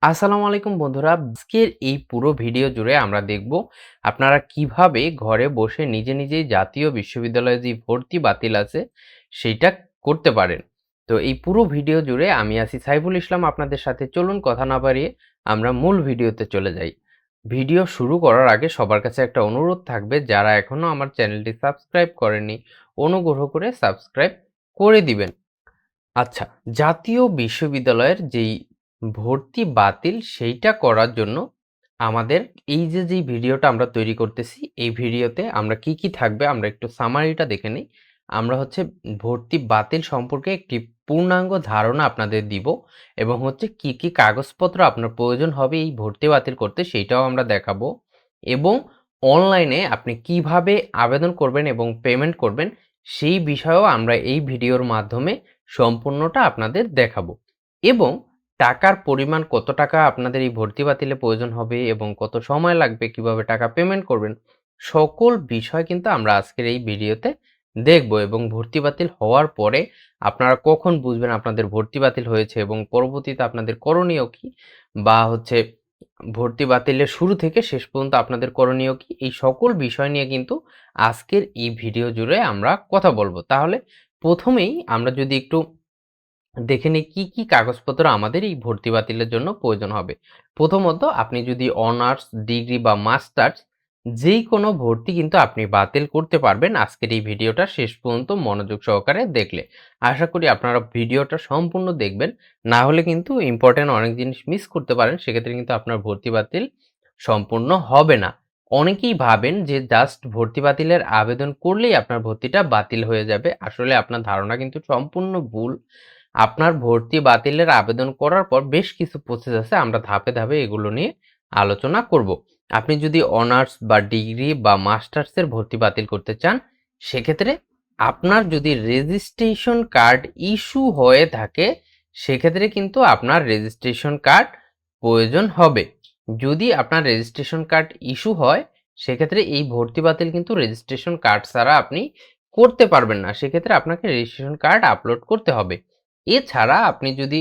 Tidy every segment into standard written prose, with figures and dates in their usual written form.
আসসালামু আলাইকুম বন্ধুরা। আজকের এই পুরো ভিডিও জুড়ে আমরা দেখব আপনারা কিভাবে ঘরে বসে নিজে নিজেই জাতীয় বিশ্ববিদ্যালয়ে যে ভর্তি বাতিল আছে সেইটা করতে পারেন। তো এই পুরো ভিডিও জুড়ে আমি আছি সাইফুল ইসলাম আপনাদের সাথে। চলুন কথা না বাড়িয়ে আমরা মূল ভিডিওতে চলে যাই। ভিডিও শুরু করার আগে সবার কাছে একটা অনুরোধ থাকবে, যারা এখনো আমার চ্যানেলটি সাবস্ক্রাইব করেননি অনুগ্রহ করে সাবস্ক্রাইব করে দিবেন। আচ্ছা, জাতীয় বিশ্ববিদ্যালয়ের যেই ভর্তি বাতিল সেইটা করার জন্য আমাদের যেই ভিডিওটা আমরা তৈরি করতেছি, এই ভিডিওতে আমরা কি থাকবে আমরা একটু সামারিটা দেখে নিই। আমরা ভর্তি বাতিল সম্পর্কে একটি পূর্ণাঙ্গ ধারণা আপনাদের দিব এবং কি কাগজপত্র আপনার প্রয়োজন হবে এই ভর্তি বাতিল করতে সেইটাও আমরা দেখাবো এবং অনলাইনে আপনি কিভাবে আবেদন করবেন এবং পেমেন্ট করবেন সেই বিষয়েও আমরা এই ভিডিওর মাধ্যমে সম্পূর্ণটা আপনাদের দেখাবো এবং টাকার পরিমাণ কত টাকা আপনাদের এই ভর্তি বাতিলে প্রয়োজন হবে এবং কত সময় লাগবে, কিভাবে টাকা পেমেন্ট করবেন, সকল বিষয় কিন্তু আমরা আজকের এই ভিডিওতে দেখব এবং ভর্তি বাতিল হওয়ার পরে আপনারা কখন বুঝবেন আপনাদের ভর্তি বাতিল হয়েছে এবং পরবর্তীতে আপনাদের করণীয় কি, বা ভর্তি বাতিলের শুরু থেকে শেষ পর্যন্ত আপনাদের করণীয় কি, এই সকল বিষয় নিয়ে কিন্তু আজকের এই ভিডিও জুড়ে আমরা কথা বলবো। তাহলে প্রথমেই আমরা যদি একটু দেখে নিই কি কাগজপত্র আমাদের এই ভর্তি বাতিলের জন্য প্রয়োজন হবে। প্রথমত আপনি যদি অনার্স, ডিগ্রি বা মাস্টার্স যেই কোনো ভর্তি কিন্তু আপনি বাতিল করতে পারবেন আজকের এই ভিডিওটা শেষ পর্যন্ত মনোযোগ সহকারে দেখলে। আশা করি আপনারা ভিডিওটা সম্পূর্ণ দেখবেন। না হলে কিন্তু ইম্পোর্টেন্ট অনেক জিনিস মিস করতে পারেন। সেক্ষেত্রে কিন্তু আপনার ভর্তি বাতিল সম্পূর্ণ হবে না। অনেকেই ভাবেন যে জাস্ট ভর্তি বাতিলের আবেদন করলেই আপনার ভর্তিটা বাতিল হয়ে যাবে। আসলে আপনার ধারণা কিন্তু সম্পূর্ণ ভুল। আপনার ভর্তি বাতিলের আবেদন করার পর বেশ কিছু প্রসেস আছে, আমরা ধাপে এগুলো নিয়ে আলোচনা করব। আপনি যদি অনার্স বা ডিগ্রি বা মাস্টার্সের ভর্তি বাতিল করতে চান, সেক্ষেত্রে আপনার যদি রেজিস্ট্রেশন কার্ড ইস্যু হয়ে থাকে, সেক্ষেত্রে কিন্তু আপনার রেজিস্ট্রেশন কার্ড প্রয়োজন হবে। যদি আপনার রেজিস্ট্রেশন কার্ড ইস্যু হয়, সেক্ষেত্রে এই ভর্তি বাতিল কিন্তু রেজিস্ট্রেশন কার্ড ছাড়া আপনি করতে পারবেন না। সেক্ষেত্রে আপনাকে রেজিস্ট্রেশন কার্ড আপলোড করতে হবে। এছাড়া আপনি যদি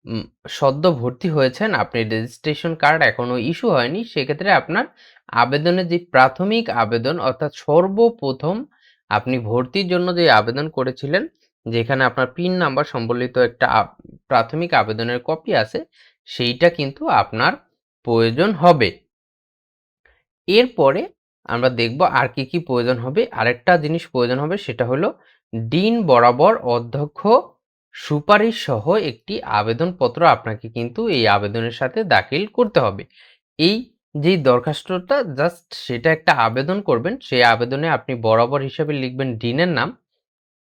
উম সদ্য ভর্তি হয়েছেন, আপনি রেজিস্ট্রেশন কার্ড এখনো ইস্যু হয়নি, সেক্ষেত্রে আপনার আবেদনের যে প্রাথমিক আবেদন অর্থাৎ সর্বপ্রথম আপনি ভর্তির জন্য যে আবেদন করেছিলেন, যেখানে আপনার পিন নাম্বার সম্বলিত একটা প্রাথমিক আবেদনের কপি আছে, সেইটা কিন্তু আপনার প্রয়োজন হবে। এরপরে আমরা দেখব আর কি প্রয়োজন হবে। আরেকটা জিনিস প্রয়োজন হবে, সেটা হলো ডিন বরাবর অধ্যক্ষ সুপারিশ সহ একটি আবেদনপত্র আপনাকে কিন্তু এই আবেদনের সাথে দাখিল করতে হবে। এই যেই দরখাস্তটা জাস্ট সেটা একটা আবেদন করবেন, সেই আবেদনে আপনি বরাবর হিসাবে লিখবেন ডিনের নাম,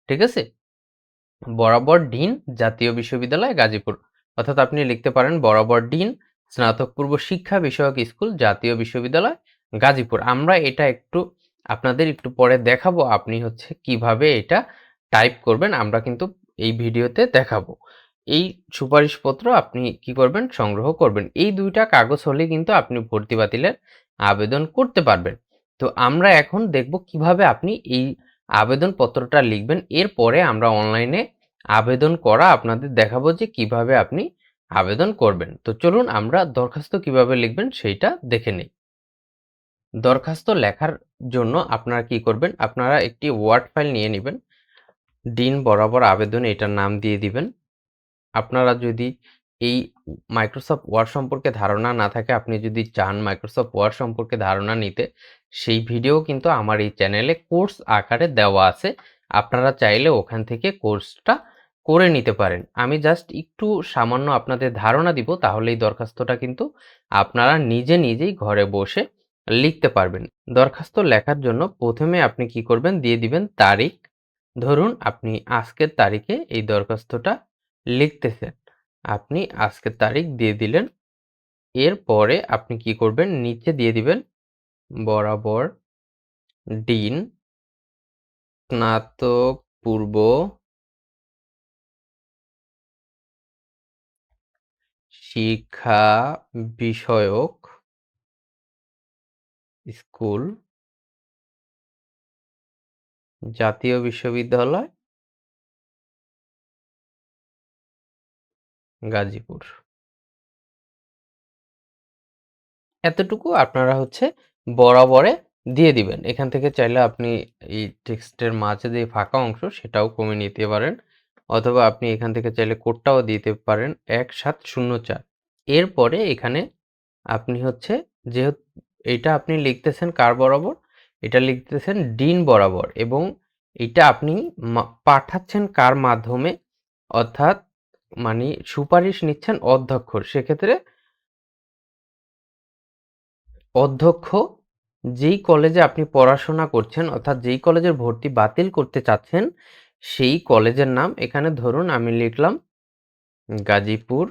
ঠিক আছে? বরাবর ডিন জাতীয় বিশ্ববিদ্যালয় গাজীপুর। অর্থাৎ আপনি লিখতে পারেন বরাবর ডিন স্নাতক পূর্ব শিক্ষা বিষয়ক স্কুল জাতীয় বিশ্ববিদ্যালয় গাজীপুর। আমরা এটা আপনাদের একটু পরে দেখাবো আপনি কিভাবে এটা টাইপ করবেন, আমরা কিন্তু এই ভিডিওতে দেখাবো। এই সুপারিশপত্র আপনি কি করবেন, সংগ্রহ করবেন। এই ২ টা কাগজ হলে কিন্তু আপনি ভর্তি বাতিলের আবেদন করতে পারবেন। তো আমরা এখন দেখব কিভাবে আপনি এই আবেদনপত্রটা লিখবেন। এরপরে আমরা অনলাইনে আবেদন করা আপনাদের দেখাবো যে কিভাবে আপনি আবেদন করবেন। তো চলুন আমরা দরখাস্ত কিভাবে লিখবেন সেইটা দেখে নেই। দরখাস্ত লেখার জন্য আপনারা কি করবেন, আপনারা একটি ওয়ার্ড ফাইল নিয়ে নিবেন। ডিন বরাবর আবেদন এটার নাম দিয়ে দিবেন। আপনারা যদি এই মাইক্রোসফট ওয়ার্ড সম্পর্কে ধারণা না থাকে, আপনি যদি চান মাইক্রোসফট ওয়ার্ড সম্পর্কে ধারণা নিতে, সেই ভিডিও কিন্তু আমার এই চ্যানেলে কোর্স আকারে দেওয়া আছে। আপনারা চাইলে ওখান থেকে কোর্সটা করে নিতে পারেন। আমি জাস্ট একটু সামান্য আপনাদের ধারণা দিব, তাহলে এই দরখাস্তটা কিন্তু আপনারা নিজেই ঘরে বসে লিখতে পারবেন। দরখাস্ত লেখার জন্য প্রথমে আপনি কি করবেন, দিয়ে দিবেন তারিখ। ধরুন আপনি আজকের তারিখে এই দরখাস্তটা লিখতেছেন। আপনি আজকের তারিখ দিয়ে দিলেন। এরপরে আপনি কি করবেন, নিচে দিয়ে দিবেন বরাবর ডিন স্নাতক পূর্ব শিক্ষা বিষয়ক স্কুল জাতীয় বিশ্ববিদ্যালয় গাজীপুর। এতটুকু আপনারা হচ্ছে বরাবরে দিয়ে দিবেন। এখান থেকে চাইলে আপনি এই টেক্সটের মাঝে যে ফাঁকা অংশ সেটাও কমিয়ে নিতে পারেন। অথবা আপনি এখান থেকে চাইলে কোডটাও দিতে পারেন 1704। এরপরে এখানে আপনি হচ্ছে যেহেতু এইটা আপনি লিখতেছেন কার বরাবর? এটা লিখতেছেন ডিন বরাবর এবং এটা আপনি পাঠাচ্ছেন কার মাধ্যমে? অর্থাৎ মানে সুপারিশ নিচ্ছেন অধ্যক্ষর। সেক্ষেত্রে অধ্যক্ষ যেই কলেজে আপনি পড়াশোনা করছেন অর্থাৎ যেই কলেজের ভর্তি বাতিল করতে চাচ্ছেন, সেই কলেজের নাম এখানে ধরুন আমি লিখলাম গাজীপুর।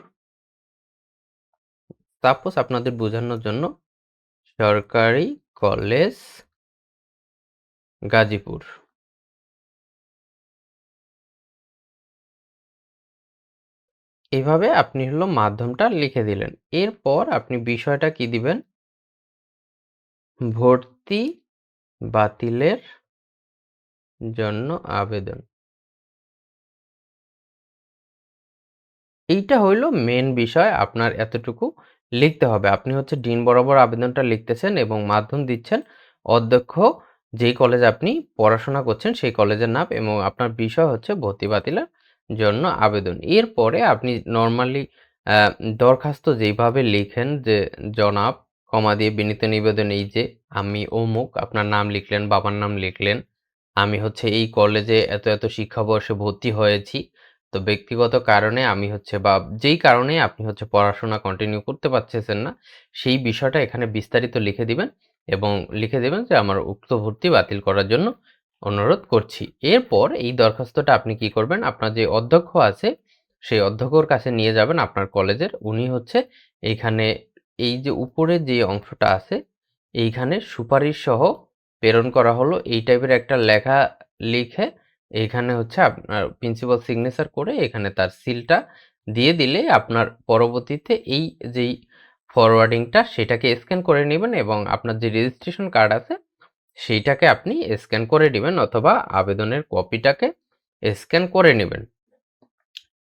সাপোজ আপনাদের বোঝানোর জন্য সরকারি কলেজ গাজীপুর। এভাবে আপনি হলো মাধ্যমটা লিখে দিলেন। এরপর আপনি বিষয়টা কি দিবেন? ভর্তি বাতিলের জন্য আবেদন। এইটা হইল মেইন বিষয়। আপনার এতটুকু লিখতে হবে। আপনি হচ্ছে ডিন বরাবর আবেদনটা লিখতেছেন এবং মাধ্যম দিচ্ছেন অধ্যক্ষ যেই কলেজে আপনি পড়াশোনা করছেন সেই কলেজের নাম এবং আপনার বিষয় হচ্ছে ভর্তি বাতিলের জন্য আবেদন। এরপরে আপনি নরমালি আ দরখাস্ত যেইভাবে লিখেন যে, "জনাব, কমা দিয়ে বিনীত নিবেদন এই যে আমি অমুক" আপনার নাম লিখলেন, বাবার নাম লিখলেন। "আমি হচ্ছে এই কলেজে এত, এত শিক্ষাবর্ষে ভর্তি হয়েছি। তো ব্যক্তিগত কারণে আমি হচ্ছে বা যেই কারণে আপনি হচ্ছে পড়াশোনা কন্টিনিউ করতে পারতেছেন না, সেই বিষয়টা এখানে বিস্তারিত লিখে দিবেন এবং লিখে দিবেন যে আমার উক্ত ভর্তি বাতিল করার জন্য অনুরোধ করছি। এরপর এই দরখাস্তটা আপনি কি করবেন? আপনার যে অধ্যক্ষ আছে, সেই অধ্যক্ষর কাছে নিয়ে যাবেন আপনার কলেজের। উনি হচ্ছে এইখানে এই যে উপরের যে অংশটা আছে, এইখানে সুপারিশ সহ প্রেরণ করা হলো এই টাইপের একটা লেখা লিখে এইখানে হচ্ছে আপনার প্রিন্সিপাল সিগনেচার করে এখানে তার সিলটা দিয়ে দিলে আপনার পরবর্তীতে এই যেই ফরওয়ার্ডিংটা সেটাকে স্ক্যান করে নিবেন এবং আপনার যে রেজিস্ট্রেশন কার্ড আছে সেইটাকে আপনি স্ক্যান করে নিবেন অথবা আবেদনের কপিটাকে স্ক্যান করে নিবেন।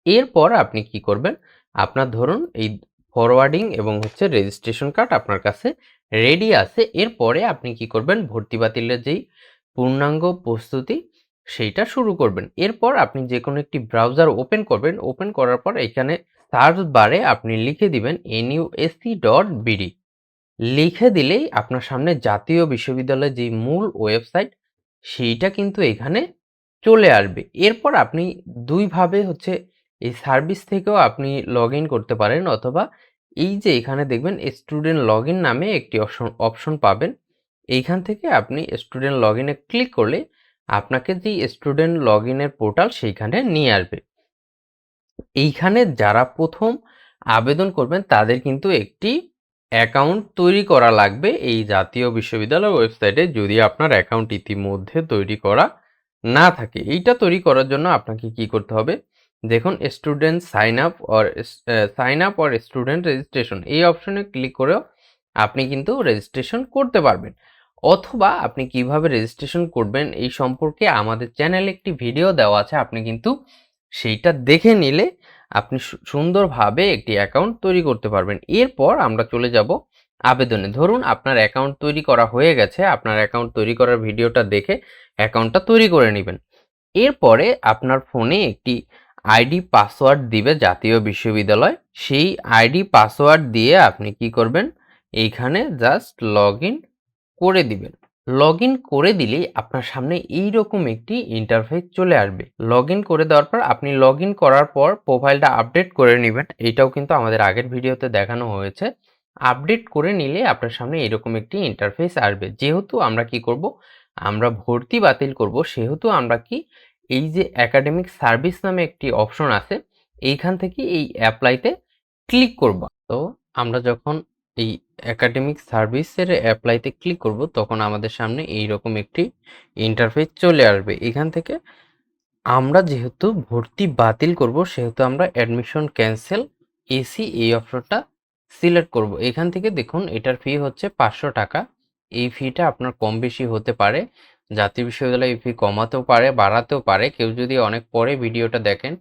এরপর আপনি কি করবেন? আপনার ধরুন এই ফরওয়ার্ডিং এবং হচ্ছে রেজিস্ট্রেশন কার্ড আপনার কাছে রেডি আছে। এরপরে আপনি কি করবেন? ভর্তি বাতিলের যেই পূর্ণাঙ্গ প্রস্তুতি সেইটা শুরু করবেন। এরপর আপনি যেকোনো একটি ব্রাউজার ওপেন করবেন। ওপেন করার পর এখানে সার্চ বারে আপনি লিখে দিবেন NUSC.BD লিখে দিলেই আপনার সামনে জাতীয় বিশ্ববিদ্যালয়ের যে মূল ওয়েবসাইট সেইটা কিন্তু এখানে চলে আসবে। এরপর আপনি ২ ভাবে হচ্ছে এই সার্ভিস থেকেও আপনি লগইন করতে পারেন অথবা এই যে এখানে দেখবেন স্টুডেন্ট লগইন নামে একটি অপশন পাবেন। এইখান থেকে আপনি স্টুডেন্ট লগইনে ক্লিক করলে আপনাকে যে স্টুডেন্ট লগইনের পোর্টাল সেইখানে নিয়ে আসবে। এইখানে যারা ১ম আবেদন করবেন তাদের কিন্তু একটি অ্যাকাউন্ট তৈরি করা লাগবে এই জাতীয় বিশ্ববিদ্যালয় ওয়েবসাইটে যদি আপনার অ্যাকাউন্ট ইতিমধ্যে তৈরি করা না থাকে। এইটা তৈরি করার জন্য আপনাকে কি করতে হবে? দেখুন student sign up or student registration এই অপশনে ক্লিক করেও আপনি কিন্তু রেজিস্ট্রেশন করতে পারবেন। অথবা আপনি কিভাবে রেজিস্ট্রেশন করবেন এই সম্পর্কে আমাদের চ্যানেলে একটি ভিডিও দেওয়া আছে। আপনি কিন্তু সেইটা দেখে নিলে আপনি সুন্দরভাবে একটি অ্যাকাউন্ট তৈরি করতে পারবেন। এরপর আমরা চলে যাব আবেদনে। ধরুন আপনার অ্যাকাউন্ট তৈরি করা হয়ে গেছে। আপনার অ্যাকাউন্ট তৈরি করার ভিডিওটা দেখে অ্যাকাউন্টটা তৈরি করে নিবেন। এরপরে আপনার ফোনে একটি আইডি পাসওয়ার্ড দিবে জাতীয় বিশ্ববিদ্যালয়। সেই আইডি পাসওয়ার্ড দিয়ে আপনি কি করবেন? এইখানে জাস্ট লগইন করে দিবেন। লগইন করে দিলেই আপনার সামনে এইরকম একটি ইন্টারফেস চলে আসবে। লগইন করে দেওয়ার পর আপনি লগইন করার পর প্রোফাইলটা আপডেট করে নিবেন। এইটাও কিন্তু আমাদের আগের ভিডিওতে দেখানো হয়েছে। আপডেট করে নিলে আপনার সামনে এরকম একটি ইন্টারফেস আসবে। যেহেতু আমরা কি করব? আমরা ভর্তি বাতিল করব সেহেতু আমরা কি এই যে একাডেমিক সার্ভিস নামে একটি অপশন আছে এইখান থেকে এই অ্যাপ্লাইতে ক্লিক করব। তো আমরা যখন এই একাডেমিক সার্ভিসের অ্যাপ্লাইতে ক্লিক করব তখন আমাদের সামনে এইরকম একটি ইন্টারফেস চলে আসবে। এখান থেকে আমরা যেহেতু ভর্তি বাতিল করব সেহেতু আমরা অ্যাডমিশন ক্যান্সেল এসি এই অপশনটা সিলেক্ট করব। এখান থেকে দেখুন এটার ফি হচ্ছে ৫০০ টাকা। এই ফিটা আপনার কম বেশি হতে পারে। জাতীয় বিশ্ববিদ্যালয় এই ফি কমাতেও পারে, বাড়াতেও পারে। কেউ যদি অনেক পরে ভিডিওটা দেখেন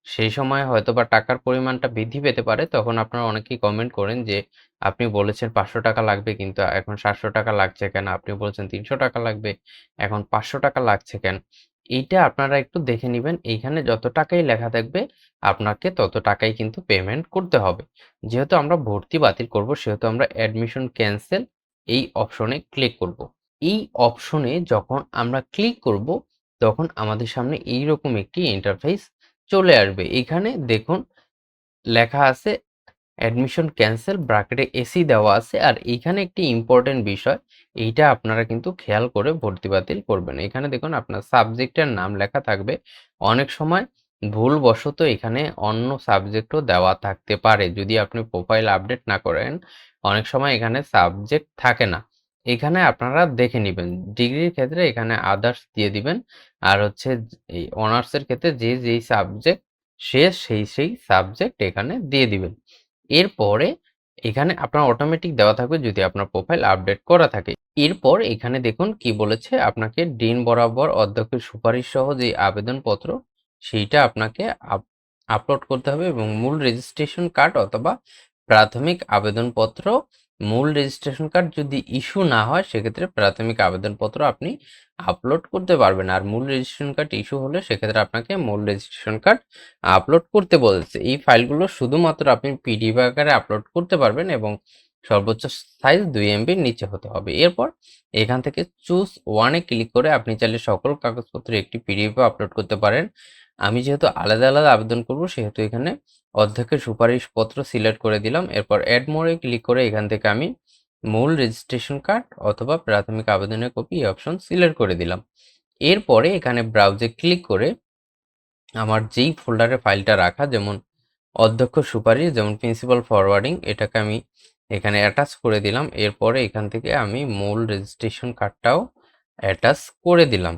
সেই সময় হয়তোবা টাকার পরিমাণটা বৃদ্ধি পেতে পারে। তখন আপনারা অনেকেই কমেন্ট করেন যে, "আপনি বলেছেন ৳৫০০ লাগবে কিন্তু এখন ৳৭০০ লাগছে কেন? আপনি বলেছেন ৳৩০০ লাগবে, এখন ৳৫০০ লাগছে কেন?" এইটা আপনারা একটু দেখে নিবেন। এইখানে যত টাকাই লেখা থাকবে আপনাকে তত টাকাই কিন্তু পেমেন্ট করতে হবে। যেহেতু আমরা ভর্তি বাতিল করব সেহেতু আমরা অ্যাডমিশন ক্যানসেল এই অপশনে ক্লিক করব। এই অপশনে যখন আমরা ক্লিক করব তখন আমাদের সামনে এইরকম একটি ইন্টারফেস চলে আসবে। এখানে দেখুন লেখা আছে অ্যাডমিশন ক্যানসেল ব্র্যাকেটে এসি দেওয়া আছে। আর এইখানে একটি ইম্পোর্টেন্ট বিষয়, এইটা আপনারা কিন্তু খেয়াল করে ভর্তি বাতিল করবেন। এখানে দেখুন আপনার সাবজেক্টের নাম লেখা থাকবে। অনেক সময় ভুলবশত এখানে অন্য সাবজেক্টও দেওয়া থাকতে পারে। যদি আপনি প্রোফাইল আপডেট না করেন, অনেক সময় এখানে সাবজেক্ট থাকে না। এখানে আপনারা দেখে নিবেন। ডিগ্রির ক্ষেত্রে এখানে আদার্স দিয়ে দিবেন। আর হচ্ছে এই অনার্সের ক্ষেত্রে যেই সাবজেক্ট সেই সাবজেক্ট এখানে দিয়ে দিবেন। এরপরে এখানে আপনার অটোমেটিক দেওয়া থাকবে যদি আপনার প্রোফাইল আপডেট করা থাকে। এরপর এখানে দেখুন কি বলেছে, আপনাকে ডিন বরাবর অধ্যক্ষের সুপারিশ সহ যে আবেদনপত্র সেইটা আপনাকে আপলোড করতে হবে এবং মূল রেজিস্ট্রেশন কার্ড অথবা প্রাথমিক আবেদনপত্র। মূল রেজিস্ট্রেশন কার্ড যদি ইস্যু না হয় সেক্ষেত্রে প্রাথমিক আবেদনপত্র আপনি আপলোড করতে পারবেন। আর মূল রেজিস্ট্রেশন কার্ড ইস্যু হলে সেক্ষেত্রে আপনাকে মূল রেজিস্ট্রেশন কার্ড আপলোড করতে বলেছে। এই ফাইলগুলো শুধুমাত্র আপনি পিডিএফ আকারে আপলোড করতে পারবেন এবং সর্বোচ্চ সাইজ 2 এমবির নিচে হতে হবে। এরপর এখান থেকে চুজ ওয়ানে ক্লিক করে আপনি চাইলে সকল কাগজপত্র একটি পিডিএফে আপলোড করতে পারেন। আমি যেহেতু আলাদা আবেদন করব সেহেতু এখানে অধ্যক্ষের সুপারিশপত্র সিলেক্ট করে দিলাম। এরপর অ্যাড মোরে ক্লিক করে এখান থেকে আমি মূল রেজিস্ট্রেশন কার্ড অথবা প্রাথমিক আবেদনের কপি এই অপশন সিলেক্ট করে দিলাম। এরপরে এখানে ব্রাউজে ক্লিক করে আমার যেই ফোল্ডারে ফাইলটা রাখা, যেমন অধ্যক্ষ সুপারিশ, যেমন প্রিন্সিপাল ফরওয়ার্ডিং, এটাকে আমি এখানে অ্যাটাচ করে দিলাম। এরপরে এখান থেকে আমি মূল রেজিস্ট্রেশন কার্ডটাও অ্যাটাচ করে দিলাম।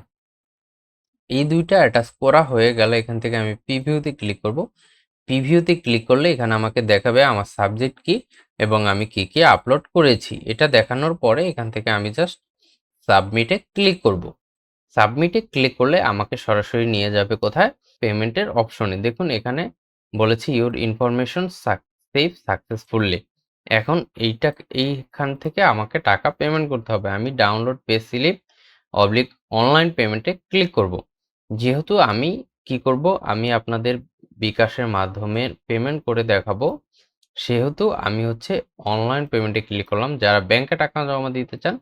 এই দুইটা অ্যাটাচ করা হয়ে গেলে এখান থেকে আমি প্রিভিউতে ক্লিক করব। প্রিভিউতে ক্লিক করলে এখানে আমাকে দেখাবে আমার সাবজেক্ট কি এবং আমি কি আপলোড করেছি। এটা দেখানোর পরে এখান থেকে আমি জাস্ট সাবমিটে ক্লিক করব। সাবমিটে ক্লিক করলে আমাকে সরাসরি নিয়ে যাবে কোথায়? পেমেন্টের অপশনে। দেখুন এখানে বলেছে ইউর ইনফরমেশন সেভ সাকসেসফুলি। এখন এইখান থেকে আমাকে টাকা পেমেন্ট করতে হবে। আমি ডাউনলোড পে স্লিপ অনলাইন পেমেন্টে ক্লিক করব। যেহেতু আমি কি করব, আমি আপনাদের বিকাশের মাধ্যমে পেমেন্ট করে দেখাবো, সেহেতু আমি হচ্ছে অনলাইন পেমেন্টে ক্লিক করলাম। যারা ব্যাংকে টাকা জমা দিতে চান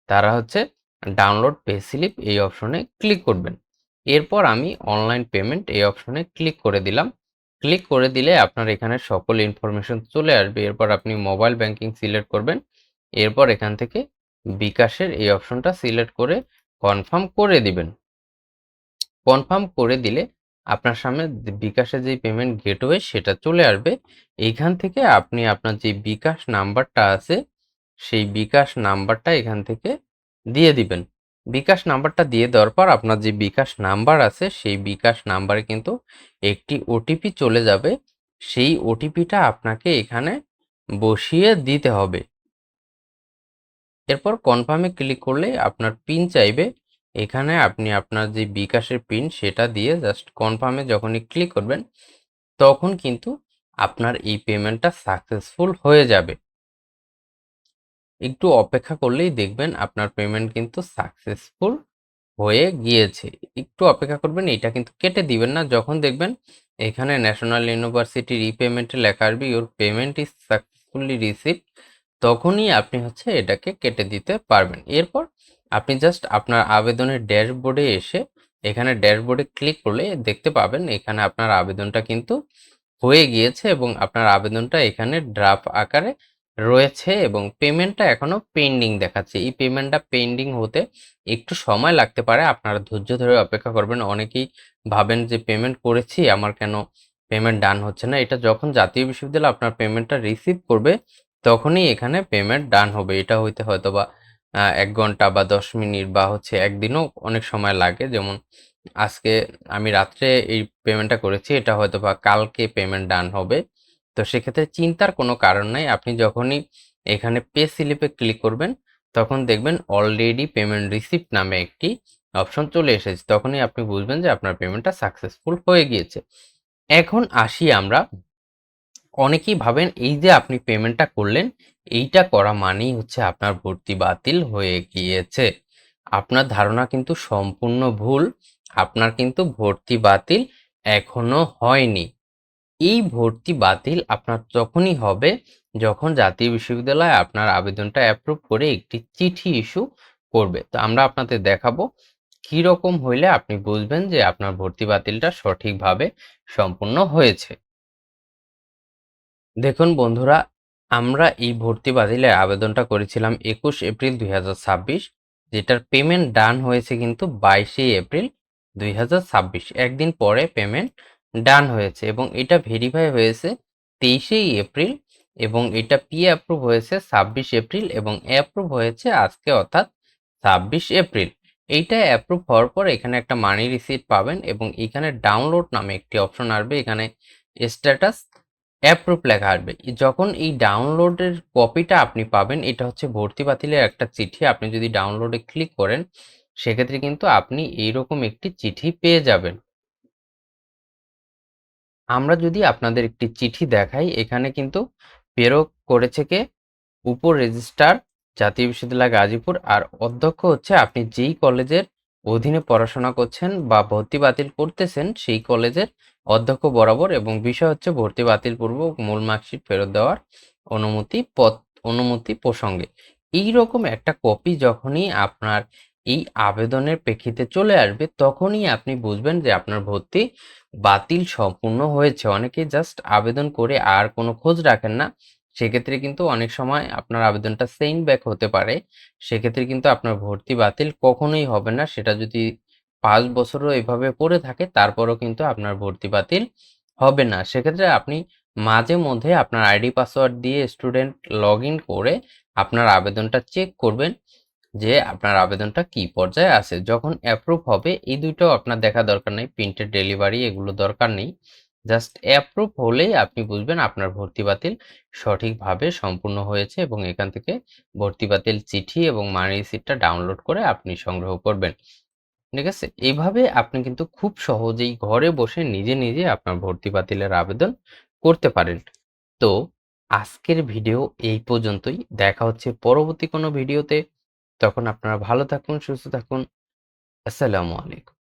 তারা হচ্ছে ডাউনলোড পে স্লিপ এই অপশনে ক্লিক করবেন। এরপর আমি অনলাইন পেমেন্ট এই অপশনে ক্লিক করে দিলাম। ক্লিক করে দিলে আপনার এখানে সকল ইনফরমেশন চলে আসবে। এরপর আপনি মোবাইল ব্যাংকিং সিলেক্ট করবেন। এরপর এখান থেকে বিকাশের এই অপশনটা সিলেক্ট করে কনফার্ম করে দিবেন। কনফার্ম করে দিলে আপনার সামনে বিকাশের যে পেমেন্ট গেটওয়ে সেটা চলে আসবে। এইখান থেকে আপনি আপনার যে বিকাশ নাম্বারটা আছে সেই বিকাশ নাম্বারটা এখান থেকে দিয়ে দিবেন। বিকাশ নাম্বারটা দিয়ে দেওয়ার পর আপনার যে বিকাশ নাম্বার আছে সেই বিকাশ নাম্বারে কিন্তু একটি ওটিপি চলে যাবে। সেই ওটিপিটা আপনাকে এখানে বসিয়ে দিতে হবে। এরপর কনফার্মে ক্লিক করলে আপনার পিন চাইবে। এখানে আপনি আপনার যে বিকাশের পিন সেটা দিয়ে জাস্ট কনফার্মে যখনই ক্লিক করবেন তখন কিন্তু আপনার এই পেমেন্টটা সাকসেসফুল হয়ে যাবে। একটু অপেক্ষা করলেই দেখবেন আপনার পেমেন্ট কিন্তু সাকসেসফুল হয়ে গিয়েছে। একটু অপেক্ষা করবেন, এটা কিন্তু কেটে দিবেন না। যখন দেখবেন এখানে ন্যাশনাল ইউনিভার্সিটির ই-পেমেন্টে লেখা আসবে your payment is successfully received, তখনই আপনি হচ্ছে এটাকে কেটে দিতে পারবেন। এরপর আপনি জাস্ট আপনার আবেদনের ড্যাশবোর্ডে এসে এখানে ড্যাশবোর্ডে ক্লিক করলে দেখতে পাবেন এখানে আপনার আবেদনটা কিন্তু হয়ে গিয়েছে এবং আপনার আবেদনটা এখানে ড্রাফট আকারে রয়েছে এবং পেমেন্টটা এখনো পেন্ডিং দেখাচ্ছে। এই পেমেন্টটা পেন্ডিং হতে একটু সময় লাগতে পারে। আপনারা ধৈর্য ধরে অপেক্ষা করবেন। অনেকেই ভাবেন যে পেমেন্ট করেছি, আমার কেন পেমেন্ট ডান হচ্ছে না? এটা যখন জাতীয় বিশ্ববিদ্যালয় আপনার পেমেন্টটা রিসিভ করবে তখনই এখানে পেমেন্ট ডান হবে। এটা হইতে হয়তোবা ১ ঘন্টা বা ১০ মিনিট বা হচ্ছে একদিনও অনেক সময় লাগে। যেমন আজকে আমি রাত্রে এই পেমেন্টটা করেছি, এটা হয়তোবা কালকে পেমেন্ট ডান হবে। তো সেক্ষেত্রে চিন্তার কোনো কারণ নাই। আপনি যখনই এখানে পে স্লিপে ক্লিক করবেন তখন দেখবেন অলরেডি পেমেন্ট রিসিভড নামে একটি অপশন চলে এসেছে। তখনই আপনি বুঝবেন যে আপনার পেমেন্টটা সাকসেসফুল হয়ে গিয়েছে। এখন আসি আমরা, অনেকেই ভাবেন এই যে আপনি পেমেন্টটা করলেন, এইটা করা মানেই হচ্ছে আপনার ভর্তি বাতিল হয়ে গিয়েছে। আপনার ধারণা কিন্তু সম্পূর্ণ ভুল। আপনার কিন্তু ভর্তি বাতিল এখনো হয়নি। এই ভর্তি বাতিল আপনার তখনই হবে যখন জাতীয় বিশ্ববিদ্যালয় আপনার আবেদনটা অ্যাপ্রুভ করে একটি চিঠি ইস্যু করবে। তো আমরা আপনাদের দেখাবো কিরকম হইলে আপনি বুঝবেন যে আপনার ভর্তি বাতিলটা সঠিকভাবে সম্পূর্ণ হয়েছে। দেখুন বন্ধুরা, আমরা এই ভর্তি বাতিলের আবেদনটা করেছিলাম ২১ এপ্রিল ২০২৬, যেটার পেমেন্ট ডান হয়েছে কিন্তু ২২শে এপ্রিল ২০২৬। একদিন পরে পেমেন্ট ডান হয়েছে এবং এটা ভেরিফাই হয়েছে ২৩শে এপ্রিল এবং এটা অ্যাপ্রুভ হয়েছে ২৬ এপ্রিল এবং অ্যাপ্রুভ হয়েছে আজকে অর্থাৎ ২৬ এপ্রিল। এইটা অ্যাপ্রুভ হওয়ার পর এখানে একটা মানি রিসিট পাবেন এবং এখানে ডাউনলোড নামে একটি অপশন আসবে। এখানে স্ট্যাটাস অ্যাপ্রুভ লেখা আসবে। যখন এই ডাউনলোডের কপিটা আপনি পাবেন, এটা হচ্ছে ভর্তি বাতিলের একটা চিঠি। আপনি যদি ডাউনলোডে ক্লিক করেন, সেক্ষেত্রে কিন্তু আপনি এইরকম একটি চিঠি পেয়ে যাবেন। আমরা যদি আপনাদের একটি চিঠি দেখাই, এখানে কিন্তু প্রেরক করেছে কে? উপ রেজিস্ট্রার, জাতীয় বিশ্ববিদ্যালয় গাজীপুর। আর অধ্যক্ষ হচ্ছে আপনি যেই কলেজের অধীনে পড়াশোনা করছেন বা ভর্তি বাতিল করতেছেন সেই কলেজের অধ্যক্ষ বরাবর, এবং বিষয় হচ্ছে ভর্তি বাতিল পূর্বক মূল মার্কশিট ফেরত দেওয়ার অনুমতি অনুমতি প্রসঙ্গে। এইরকম একটা কপি যখনই আপনার এই আবেদনের প্রেক্ষিতে চলে আসবে, তখনই আপনি বুঝবেন যে আপনার ভর্তি বাতিল সম্পূর্ণ হয়েছে। অনেকেই জাস্ট আবেদন করে আর কোনো খোঁজ রাখেন না। সেক্ষেত্রে কিন্তু অনেক সময় আপনার আবেদনটা সেন্ড ব্যাক হতে পারে। সেক্ষেত্রে কিন্তু আপনার ভর্তি বাতিল কখনোই হবে না। সেটা যদি ৫ বছরও এভাবে পড়ে থাকে, তারপরেও কিন্তু আপনার ভর্তি বাতিল হবে না। সেক্ষেত্রে আপনি মাঝে মধ্যে আপনার আইডি পাসওয়ার্ড দিয়ে স্টুডেন্ট লগইন করে আপনার আবেদনটা চেক করবেন যে আপনার আবেদনটা কি পর্যায়ে আছে। যখন অ্যাপ্রুভ হবে, এই ২ টাও আপনার দেখা দরকার নেই। প্রিন্টেড ডেলিভারি এগুলো দরকার নেই। জাস্ট অ্যাপ্রুভ হলেই আপনি বুঝবেন আপনার ভর্তি বাতিল সঠিকভাবে সম্পূর্ণ হয়েছে এবং এখান থেকে ভর্তি বাতিল চিঠি এবং মানি রিসিপ্টটা ডাউনলোড করে আপনি সংগ্রহ করবেন। ঠিক আছে? এভাবে আপনি কিন্তু খুব সহজেই ঘরে বসে নিজে, নিজে আপনার ভর্তি বাতিলের আবেদন করতে পারেন। তো আজকের ভিডিও এই পর্যন্তই। দেখা হচ্ছে পরবর্তী কোনো ভিডিওতে। তখন আপনারা ভালো থাকুন, সুস্থ থাকুন। আসসালামু আলাইকুম।